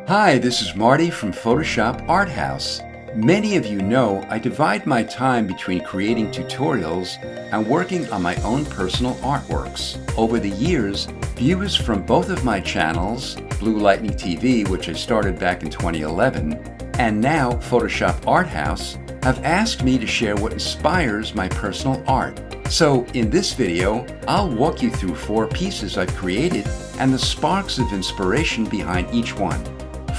Hi, this is Marty from Photoshop Arthouse. Many of you know I divide my time between creating tutorials and working on my own personal artworks. Over the years, viewers from both of my channels, Blue Lightning TV, which I started back in 2011, and now Photoshop Arthouse, have asked me to share what inspires my personal art. So in this video, I'll walk you through 4 pieces I've created and the sparks of inspiration behind each one.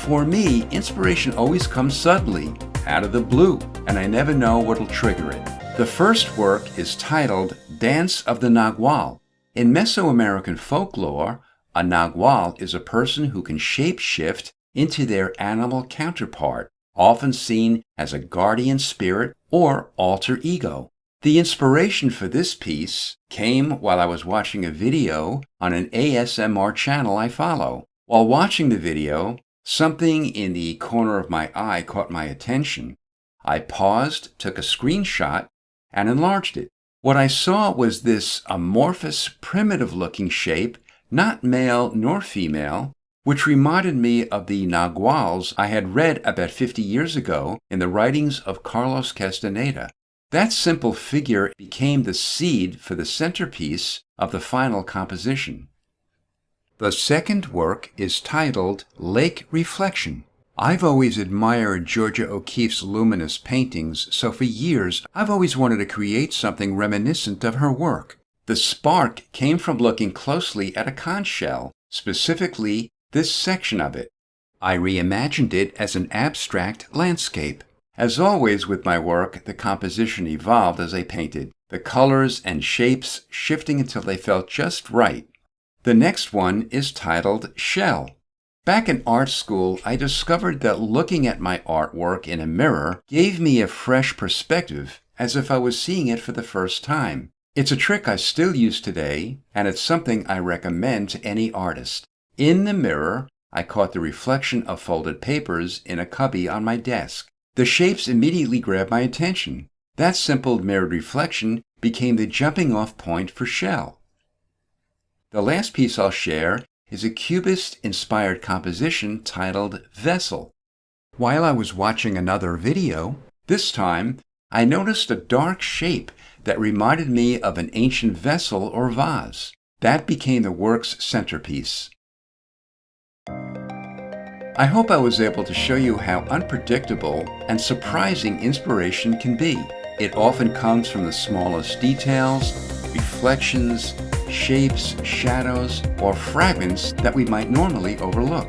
For me, inspiration always comes suddenly, out of the blue, and I never know what'll trigger it. The first work is titled Dance of the Nagual. In Mesoamerican folklore, a Nagual is a person who can shape-shift into their animal counterpart, often seen as a guardian spirit or alter ego. The inspiration for this piece came while I was watching a video on an ASMR channel I follow. While watching the video, something in the corner of my eye caught my attention. I paused, took a screenshot, and enlarged it. What I saw was this amorphous, primitive-looking shape, not male nor female, which reminded me of the Naguals I had read about 50 years ago in the writings of Carlos Castaneda. That simple figure became the seed for the centerpiece of the final composition. The second work is titled Lake Reflection. I've always admired Georgia O'Keeffe's luminous paintings, so for years I've always wanted to create something reminiscent of her work. The spark came from looking closely at a conch shell, specifically this section of it. I reimagined it as an abstract landscape. As always with my work, the composition evolved as I painted, the colors and shapes shifting until they felt just right. The next one is titled Shell. Back in art school, I discovered that looking at my artwork in a mirror gave me a fresh perspective, as if I was seeing it for the first time. It's a trick I still use today, and it's something I recommend to any artist. In the mirror, I caught the reflection of folded papers in a cubby on my desk. The shapes immediately grabbed my attention. That simple mirrored reflection became the jumping-off point for Shell. The last piece I'll share is a Cubist-inspired composition titled Vessel. While I was watching another video, this time I noticed a dark shape that reminded me of an ancient vessel or vase. That became the work's centerpiece. I hope I was able to show you how unpredictable and surprising inspiration can be. It often comes from the smallest details, reflections, shapes, shadows, or fragments that we might normally overlook.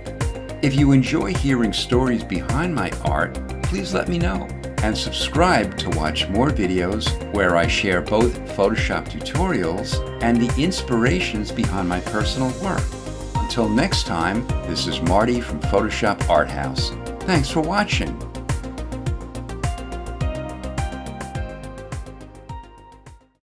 If you enjoy hearing stories behind my art, please let me know. And subscribe to watch more videos where I share both Photoshop tutorials and the inspirations behind my personal work. Until next time, this is Marty from Photoshop Arthouse. Thanks for watching.